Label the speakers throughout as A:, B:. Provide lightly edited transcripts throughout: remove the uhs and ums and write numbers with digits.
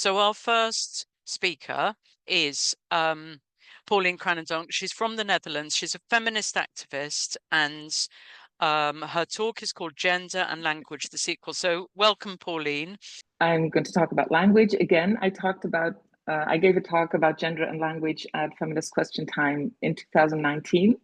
A: So our first speaker is Pauline Cranendonk. She's from the Netherlands. She's a feminist activist, and her talk is called Gender and Language, the Sequel. So welcome, Pauline.
B: I'm going to talk about language. Again, I gave a talk about gender and language at Feminist Question Time in 2019.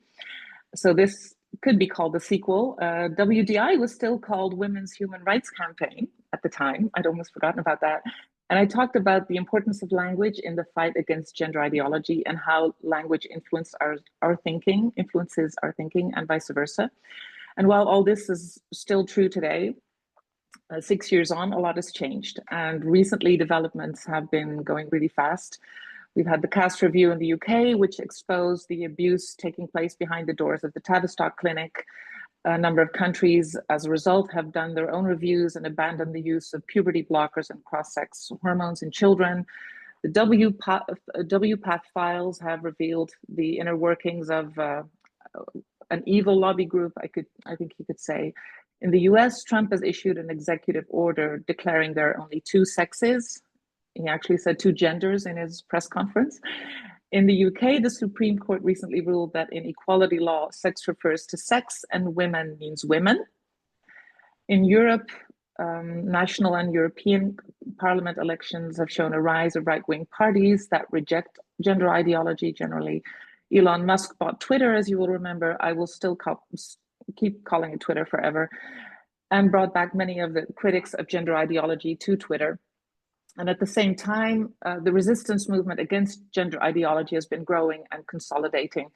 B: So this could be called the sequel. WDI was still called Women's Human Rights Campaign at the time. I'd almost forgotten about that. And I talked about the importance of language in the fight against gender ideology and how language influences our thinking, and vice versa. And while all this is still true today, 6 years on, a lot has changed. And recently, developments have been going really fast. We've had the Cast Review in the UK, which exposed the abuse taking place behind the doors of the Tavistock Clinic. A number of countries, as a result, have done their own reviews and abandoned the use of puberty blockers and cross-sex hormones in children. The WPATH files have revealed the inner workings of an evil lobby group, I think you could say. In the US, Trump has issued an executive order declaring there are only two sexes. He actually said two genders in his press conference. In the UK, the Supreme Court recently ruled that in equality law, sex refers to sex and women means women. In Europe, national and European Parliament elections have shown a rise of right-wing parties that reject gender ideology generally. Elon Musk bought Twitter, as you will remember. I will still keep calling it Twitter forever, and brought back many of the critics of gender ideology to Twitter. And at the same time, the resistance movement against gender ideology has been growing and consolidating.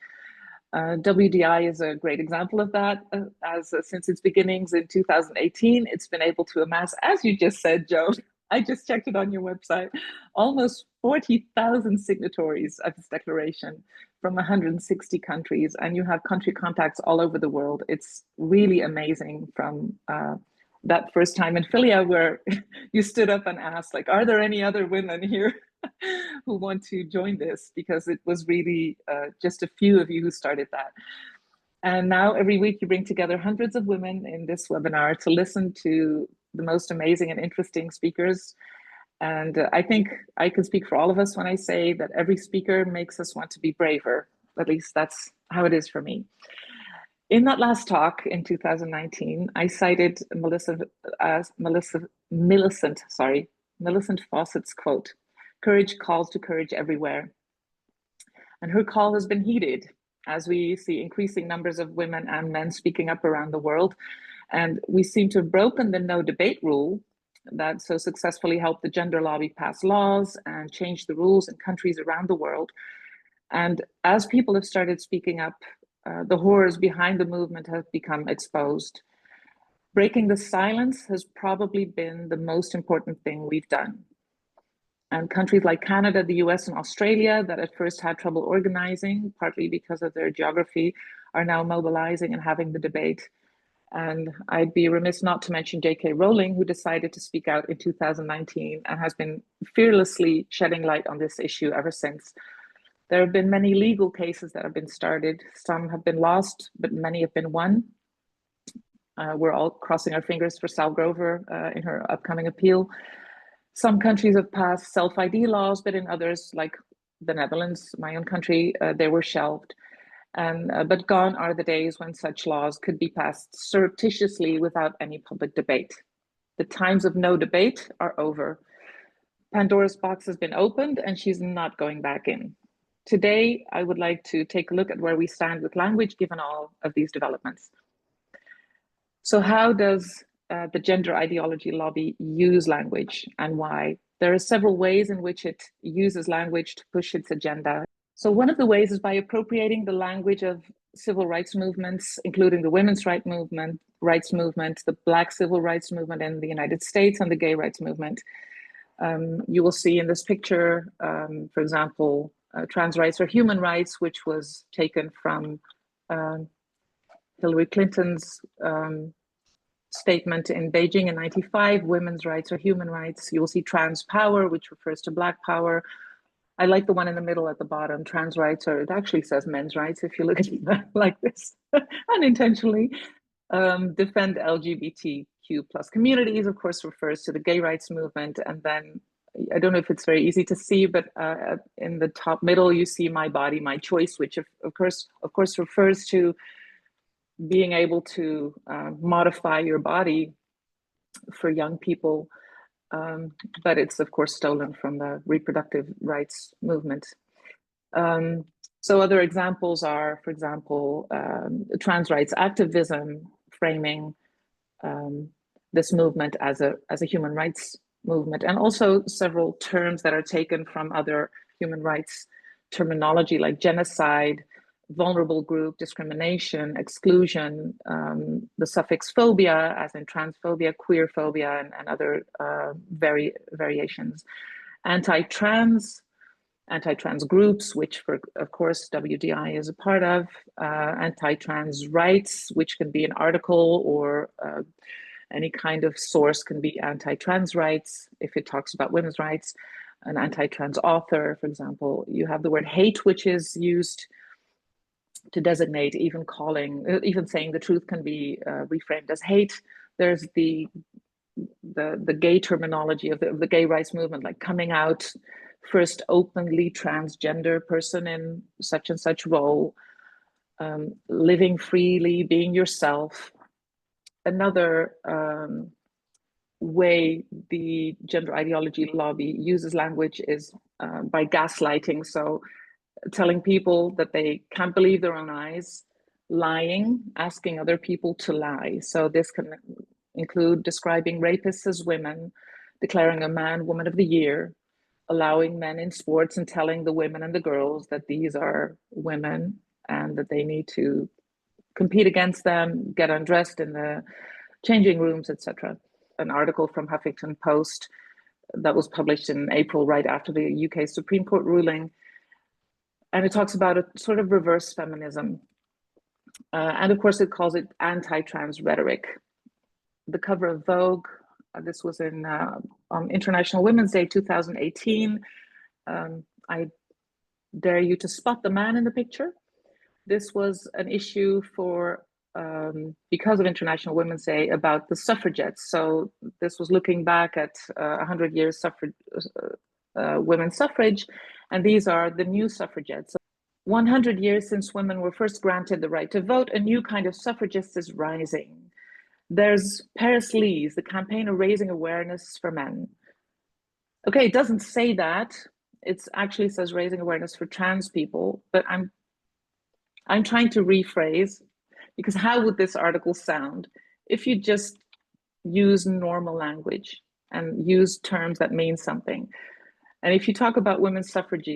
B: WDI is a great example of that. Since its beginnings in 2018, it's been able to amass, as you just said, Joe, I just checked it on your website, almost 40,000 signatories of this declaration from 160 countries, and you have country contacts all over the world. It's really amazing from that first time in Philia where you stood up and asked, like, are there any other women here who want to join this? Because it was really just a few of you who started that. And now every week you bring together hundreds of women in this webinar to listen to the most amazing and interesting speakers. And I think I can speak for all of us when I say that every speaker makes us want to be braver. At least that's how it is for me. In that last talk in 2019, I cited Millicent Fawcett's quote, "Courage calls to courage everywhere." And her call has been heeded as we see increasing numbers of women and men speaking up around the world. And we seem to have broken the no debate rule that so successfully helped the gender lobby pass laws and change the rules in countries around the world. And as people have started speaking up, the horrors behind the movement have become exposed. Breaking the silence has probably been the most important thing we've done. And countries like Canada, the US, and Australia that at first had trouble organizing, partly because of their geography, are now mobilizing and having the debate. And I'd be remiss not to mention J.K. Rowling, who decided to speak out in 2019 and has been fearlessly shedding light on this issue ever since. There have been many legal cases that have been started. Some have been lost, but many have been won. We're all crossing our fingers for Sal Grover in her upcoming appeal. Some countries have passed self-ID laws, but in others, like the Netherlands, my own country, they were shelved. But gone are the days when such laws could be passed surreptitiously without any public debate. The times of no debate are over. Pandora's box has been opened and she's not going back in. Today, I would like to take a look at where we stand with language given all of these developments. So how does the gender ideology lobby use language and why? There are several ways in which it uses language to push its agenda. So one of the ways is by appropriating the language of civil rights movements, including the women's rights movement, the Black civil rights movement in the United States, and the gay rights movement. You will see in this picture, for example, trans rights or human rights, which was taken from Hillary Clinton's statement in Beijing in '95, women's rights or human rights. You will see trans power, which refers to Black power. I like the one in the middle at the bottom, trans rights, or it actually says men's rights if you look at it like this, unintentionally. Defend LGBTQ plus communities, of course, refers to the gay rights movement. And then I don't know if it's very easy to see, but in the top middle, you see my body, my choice, which of course refers to being able to modify your body for young people. But it's of course stolen from the reproductive rights movement. So other examples are, for example, trans rights activism, framing this movement as a human rights movement, and also several terms that are taken from other human rights terminology like genocide, vulnerable group, discrimination, exclusion, the suffix phobia, as in transphobia, queer phobia, and other variations. Anti-trans groups, which of course WDI is a part of, anti-trans rights, which can be an article or any kind of source, can be anti-trans rights if it talks about women's rights. An anti-trans author, for example. You have the word hate, which is used to designate even saying the truth can be reframed as hate. There's the gay terminology of the gay rights movement, like coming out, first openly transgender person in such and such role, living freely, being yourself. Another way the gender ideology lobby uses language is by gaslighting. So telling people that they can't believe their own eyes, lying, asking other people to lie. So this can include describing rapists as women, declaring a man woman of the year, allowing men in sports and telling the women and the girls that these are women and that they need to compete against them, get undressed in the changing rooms, etc. An article from Huffington Post that was published in April, right after the UK Supreme Court ruling. And it talks about a sort of reverse feminism. And of course, it calls it anti-trans rhetoric. The cover of Vogue, this was on International Women's Day 2018. I dare you to spot the man in the picture. This was an issue for, because of International Women's Day, about the suffragettes. So this was looking back at 100 years women's suffrage, and these are the new suffragettes. 100 years since women were first granted the right to vote, a new kind of suffragist is rising. There's Paris Lee's, the campaign of raising awareness for men. Okay, it doesn't say that. It actually says raising awareness for trans people, but I'm trying to rephrase, because how would this article sound if you just use normal language and use terms that mean something? And if you talk about women's suffrage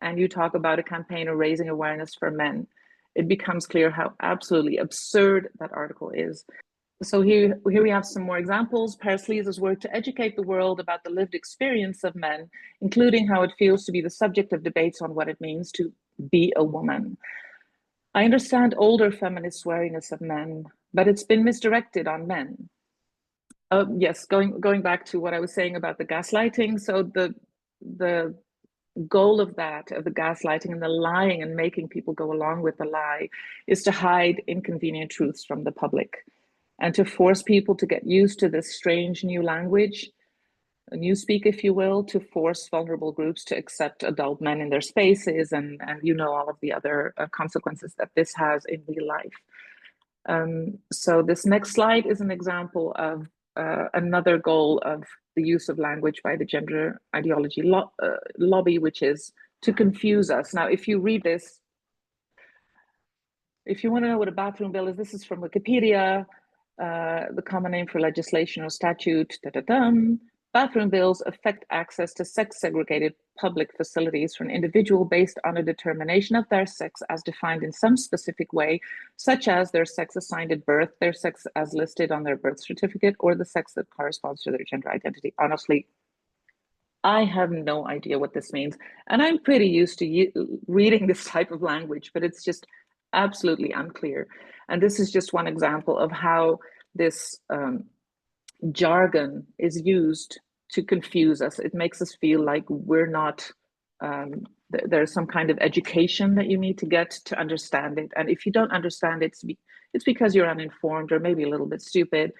B: and you talk about a campaign of raising awareness for men, it becomes clear how absolutely absurd that article is. So here we have some more examples. Paris Lee's work to educate the world about the lived experience of men, including how it feels to be the subject of debates on what it means to be a woman. I understand older feminist wariness of men, but it's been misdirected on men. Yes, going back to what I was saying about the gaslighting. So the goal of the gaslighting and the lying and making people go along with the lie is to hide inconvenient truths from the public and to force people to get used to this strange new language, a newspeak, if you will, to force vulnerable groups to accept adult men in their spaces, and all of the other consequences that this has in real life. So this next slide is an example of another goal of the use of language by the gender ideology lobby, which is to confuse us. Now, if you read this, if you want to know what a bathroom bill is, this is from Wikipedia, the common name for legislation or statute. Bathroom bills affect access to sex-segregated public facilities for an individual based on a determination of their sex as defined in some specific way, such as their sex assigned at birth, their sex as listed on their birth certificate, or the sex that corresponds to their gender identity. Honestly, I have no idea what this means. And I'm pretty used to reading this type of language, but it's just absolutely unclear. And this is just one example of how this jargon is used to confuse us. It makes us feel like we're not, there's some kind of education that you need to get to understand it. And if you don't understand it, it's because you're uninformed or maybe a little bit stupid.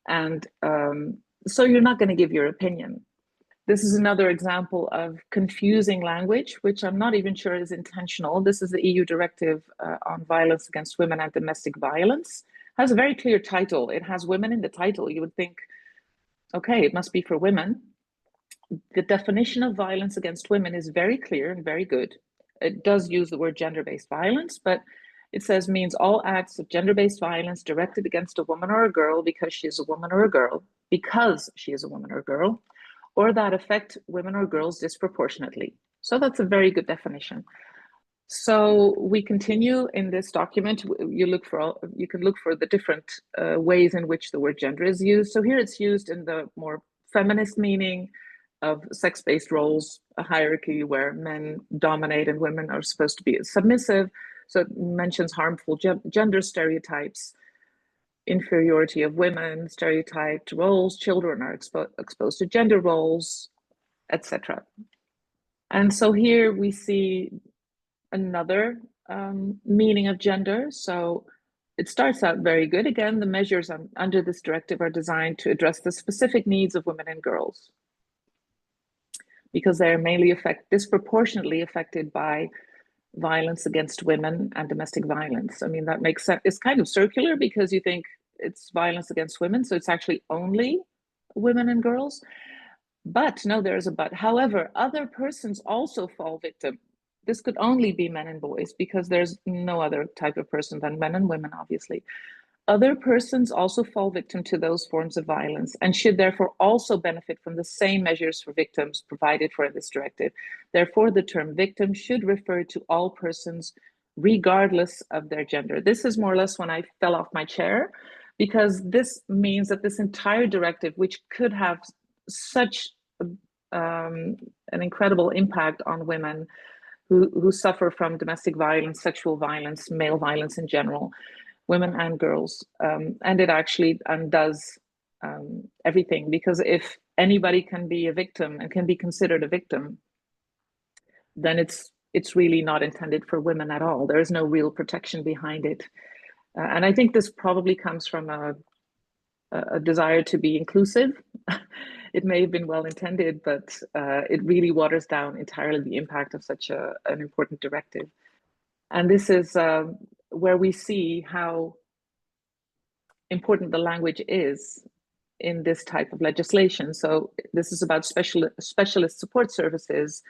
B: And so you're not going to give your opinion. This is another example of confusing language, which I'm not even sure is intentional. This is the EU directive on violence against women and domestic violence. It has a very clear title. It has women in the title. You would think, okay, it must be for women. The definition of violence against women is very clear and very good. It does use the word gender-based violence, but it says means all acts of gender-based violence directed against a woman or a girl because she is a woman or a girl, or that affect women or girls disproportionately. So that's a very good definition. So we continue in this document. You can look for the different ways in which the word gender is used. So here it's used in the more feminist meaning of sex-based roles, a hierarchy where men dominate and women are supposed to be submissive. So it mentions harmful gender stereotypes, inferiority of women, stereotyped roles, children are exposed to gender roles, etc. And so here we see another meaning of gender. So it starts out very good. Again, the measures under this directive are designed to address the specific needs of women and girls because they're mainly disproportionately affected by violence against women and domestic violence. I mean, that makes sense. It's kind of circular because you think it's violence against women, so it's actually only women and girls. But no, there's a but. However, other persons also fall victim. This could only be men and boys because there's no other type of person than men and women, obviously. Other persons also fall victim to those forms of violence and should therefore also benefit from the same measures for victims provided for in this directive. Therefore, the term victim should refer to all persons regardless of their gender. This is more or less when I fell off my chair, because this means that this entire directive, which could have such an incredible impact on women who suffer from domestic violence, sexual violence, male violence in general, women and girls, and it actually undoes everything, because if anybody can be a victim and can be considered a victim, then it's really not intended for women at all. There is no real protection behind it. And I think this probably comes from a desire to be inclusive. It may have been well intended, but it really waters down entirely the impact of such an important directive. And this is where we see how important the language is in this type of legislation. So this is about specialist support services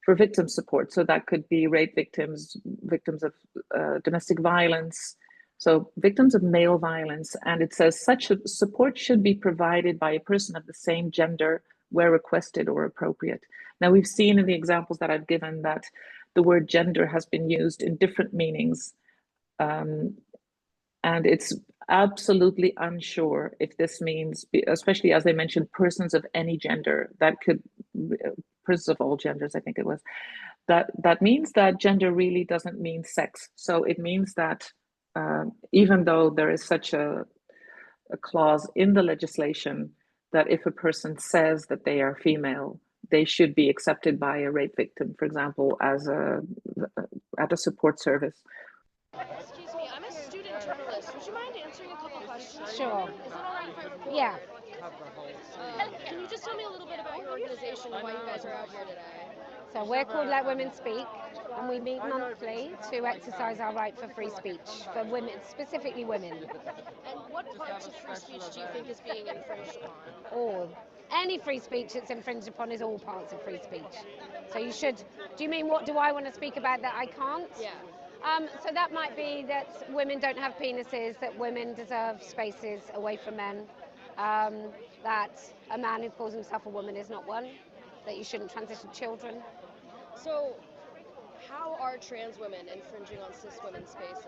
B: for victim support. So that could be rape victims, victims of domestic violence, so victims of male violence. And it says such support should be provided by a person of the same gender where requested or appropriate. Now, we've seen in the examples that I've given that the word gender has been used in different meanings. And it's absolutely unsure if this means, especially as they mentioned, persons of any gender, that could, persons of all genders, I think it was, that means that gender really doesn't mean sex. So it means that even though there is such a clause in the legislation that if a person says that they are female, they should be accepted by a rape victim, for example, as at a support service.
C: Excuse me, I'm a student journalist. Would you mind answering a couple questions?
D: Sure.
C: Is that all right for
D: Yeah.
C: Can you just tell me a little bit about your organization and why you guys are out here today?
D: So we're called Let Women Speak, and we meet monthly to exercise our right for free speech for women, specifically women.
C: And what parts of free speech do you think is being infringed upon?
D: All. Any free speech that's infringed upon is all parts of free speech. So you should. Do you mean what do I want to speak about that I can't?
C: Yeah.
D: So that might be that women don't have penises, that women deserve spaces away from men, that a man who calls himself a woman is not one, that you shouldn't transition children.
C: So, how are trans women infringing on cis women's spaces?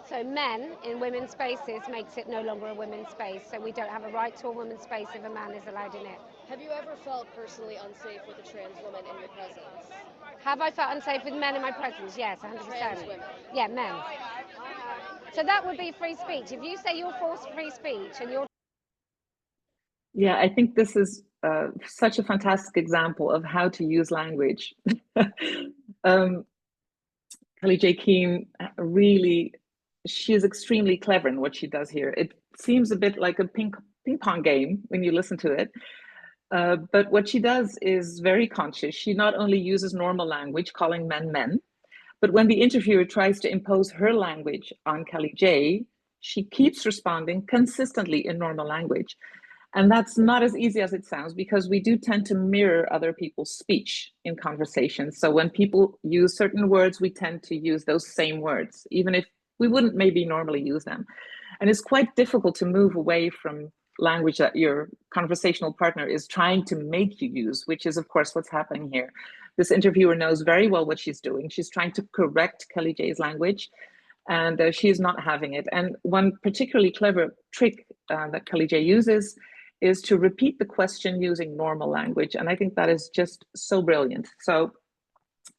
D: So men in women's spaces makes it no longer a women's space, so we don't have a right to a women's space if a man is allowed in it.
C: Have you ever felt personally unsafe with a trans woman in your presence?
D: Have I felt unsafe with men in my presence? Yes, 100%.
C: Trans women?
D: Yeah, men. So that would be free speech. If you say you're for free speech and you're...
B: Yeah, I think this is such a fantastic example of how to use language. Kelly J. Keane really, she is extremely clever in what she does here. It seems a bit like a ping pong game when you listen to it. But what she does is very conscious. She not only uses normal language, calling men men, but when the interviewer tries to impose her language on Kelly J, she keeps responding consistently in normal language. And that's not as easy as it sounds, because we do tend to mirror other people's speech in conversations. So when people use certain words, we tend to use those same words, even if we wouldn't maybe normally use them. And it's quite difficult to move away from language that your conversational partner is trying to make you use, which is, of course, what's happening here. This interviewer knows very well what she's doing. She's trying to correct Kelly J's language, and she's not having it. And one particularly clever trick that Kelly J uses is to repeat the question using normal language. And I think that is just so brilliant. So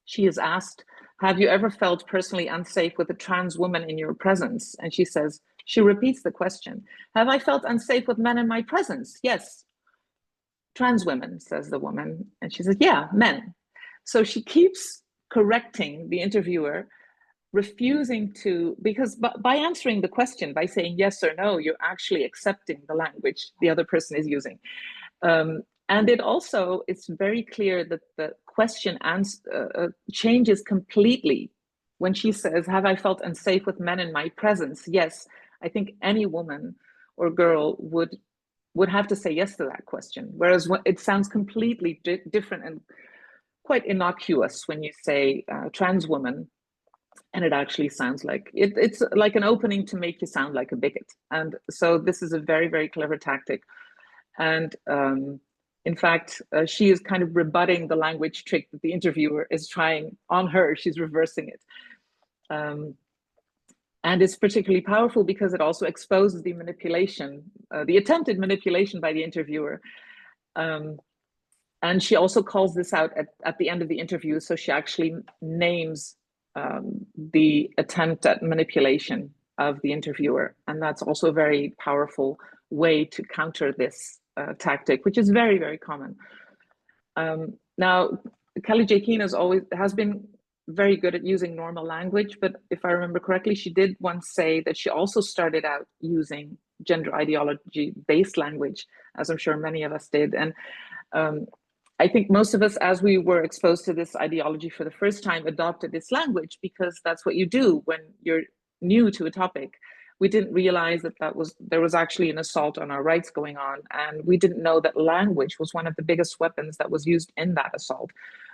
B: she is asked, have you ever felt personally unsafe with a trans woman in your presence? And she repeats the question, have I felt unsafe with men in my presence? Yes. Trans women, says the woman. And she says, yeah, men. So she keeps correcting the interviewer, refusing to, because by answering the question, by saying yes or no, you're actually accepting the language the other person is using. And it's very clear that the question changes completely when she says, have I felt unsafe with men in my presence? Yes, I think any woman or girl would have to say yes to that question. Whereas it sounds completely different and quite innocuous when you say trans woman, and it actually sounds like it's like an opening to make you sound like a bigot. And so this is a very, very clever tactic. And in fact, she is kind of rebutting the language trick that the interviewer is trying on her. She's reversing it. And it's particularly powerful because it also exposes the manipulation, the attempted manipulation by the interviewer. And she also calls this out at the end of the interview. So she actually names the attempt at manipulation of the interviewer. And that's also a very powerful way to counter this tactic, which is very, very common. Now, Kelly J. Keane has been very good at using normal language, but if I remember correctly, she did once say that she also started out using gender ideology-based language, as I'm sure many of us did. And I think most of us, as we were exposed to this ideology for the first time, adopted this language because that's what you do when you're new to a topic. We didn't realize that there was actually an assault on our rights going on, and we didn't know that language was one of the biggest weapons that was used in that assault.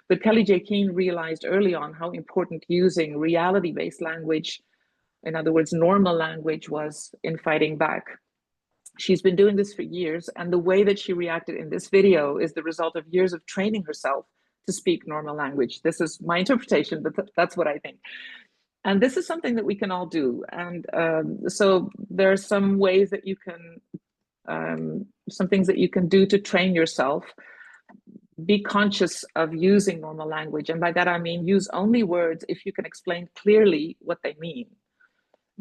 B: But Kelly J. Keane realized early on how important using reality-based language, in other words, normal language, was in fighting back. She's been doing this for years, and the way that she reacted in this video is the result of years of training herself to speak normal language. This is my interpretation, but that's what I think. And this is something that we can all do. And so there are some ways that you can, some things that you can do to train yourself. Be conscious of using normal language. And by that, I mean, use only words if you can explain clearly what they mean.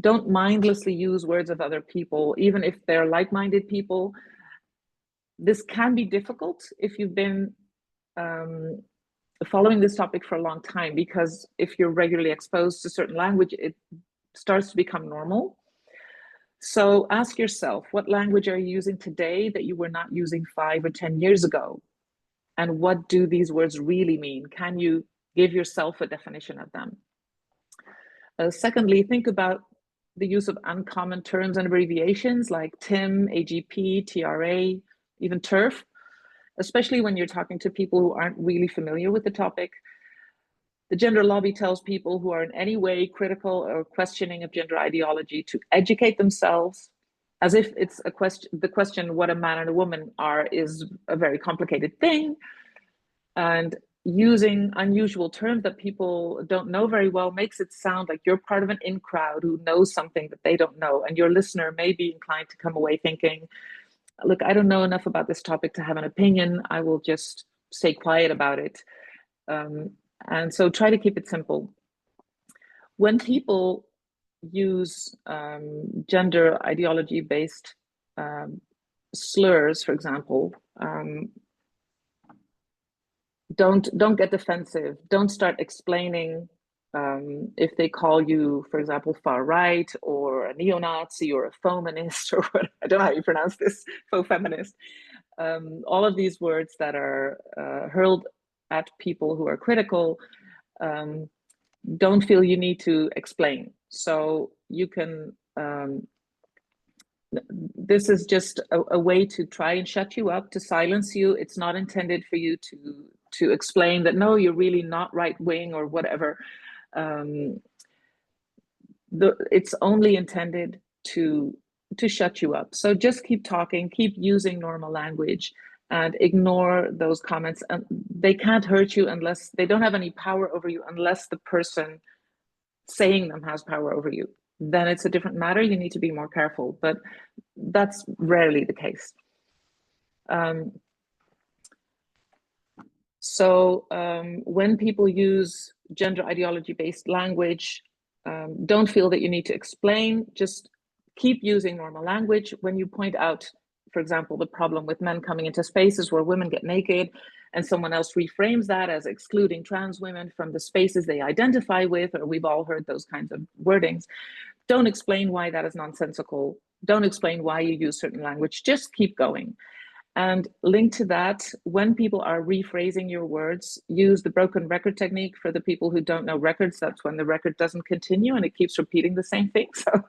B: Don't mindlessly use words of other people, even if they're like-minded people. This can be difficult if you've been following this topic for a long time, because if you're regularly exposed to certain language, it starts to become normal. So ask yourself, what language are you using today that you were not using 5 or 10 years ago? And what do these words really mean? Can you give yourself a definition of them? Secondly, think about the use of uncommon terms and abbreviations like TIM, AGP, TRA, even TERF, especially when you're talking to people who aren't really familiar with the topic. The gender lobby tells people who are in any way critical or questioning of gender ideology to educate themselves, as if it's a question, the question what a man and a woman are is a very complicated thing. And using unusual terms that people don't know very well makes it sound like you're part of an in crowd who knows something that they don't know. And your listener may be inclined to come away thinking, look, I don't know enough about this topic to have an opinion. I will just stay quiet about it. And so try to keep it simple. When people use gender ideology-based slurs, for example, don't get defensive. Don't start explaining if they call you, for example, far right or a neo-Nazi or a feminist or what, I don't know how you pronounce this, faux feminist. all of these words that are hurled at people who are critical, don't feel you need to explain. So you can, this is just a way to try and shut you up, to silence you. It's not intended for you to explain that, no, you're really not right wing or whatever. It's only intended to shut you up. So just keep talking, keep using normal language, and ignore those comments. And they can't hurt you unless they don't have any power over you, unless the person saying them has power over you. Then it's a different matter. You need to be more careful, but that's rarely the case. When people use gender ideology-based language, don't feel that you need to explain. Just keep using normal language. When you point out, for example, the problem with men coming into spaces where women get naked, and someone else reframes that as excluding trans women from the spaces they identify with, or we've all heard those kinds of wordings, don't explain why that is nonsensical. Don't explain why you use certain language. Just keep going. And linked to that, when people are rephrasing your words, use the broken record technique. For the people who don't know records, that's when the record doesn't continue and it keeps repeating the same thing. So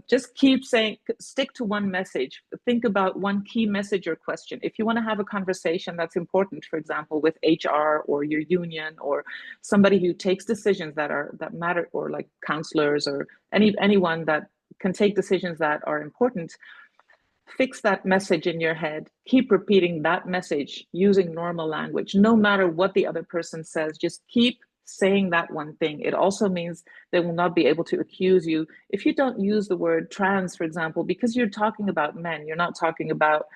B: just keep saying, stick to one message. Think about one key message or question. If you want to have a conversation that's important, for example, with HR or your union or somebody who takes decisions that matter, or like counselors or anyone that can take decisions that are important, fix that message in your head. Keep repeating that message using normal language. No matter what the other person says, just keep saying that one thing. It also means they will not be able to accuse you. If you don't use the word trans, for example, because you're talking about men, you're not talking about,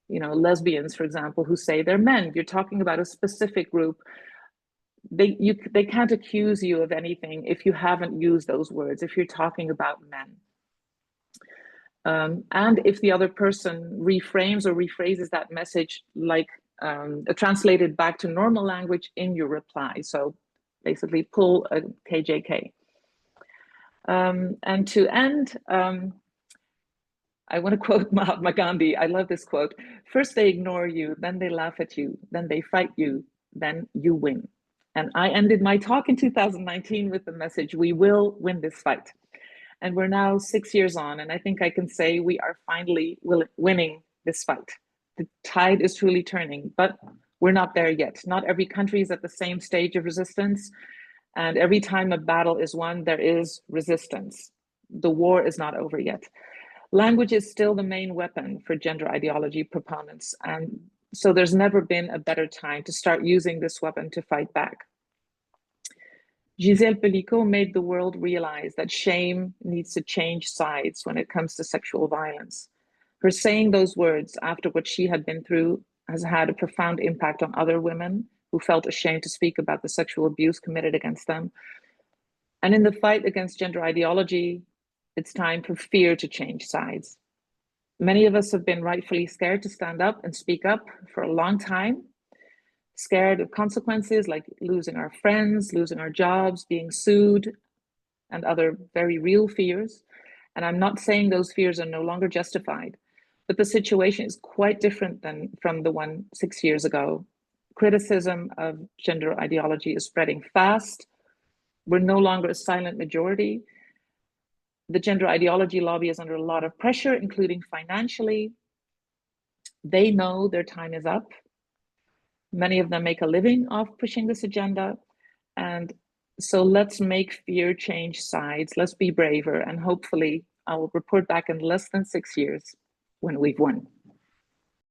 B: lesbians, for example, who say they're men. You're talking about a specific group. They can't accuse you of anything if you haven't used those words, if you're talking about men. And if the other person reframes or rephrases that message, like translated back to normal language in your reply. So basically pull a KJK. And to end, I want to quote Mahatma Gandhi. I love this quote. First they ignore you, then they laugh at you, then they fight you, then you win. And I ended my talk in 2019 with the message, we will win this fight. And we're now 6 years on, and I think I can say we are finally winning this fight. The tide is truly turning, but we're not there yet. Not every country is at the same stage of resistance, and every time a battle is won, there is resistance. The war is not over yet. Language is still the main weapon for gender ideology proponents, and so there's never been a better time to start using this weapon to fight back. Gisèle Pelicot made the world realize that shame needs to change sides when it comes to sexual violence. Her saying those words after what she had been through has had a profound impact on other women who felt ashamed to speak about the sexual abuse committed against them. And in the fight against gender ideology, it's time for fear to change sides. Many of us have been rightfully scared to stand up and speak up for a long time. Scared of consequences like losing our friends, losing our jobs, being sued, and other very real fears. And I'm not saying those fears are no longer justified, but the situation is quite different than from the one 6 years ago. Criticism of gender ideology is spreading fast. We're no longer a silent majority. The gender ideology lobby is under a lot of pressure, including financially. They know their time is up. Many of them make a living off pushing this agenda. And so let's make fear change sides. Let's be braver. And hopefully I will report back in less than 6 years when we've won.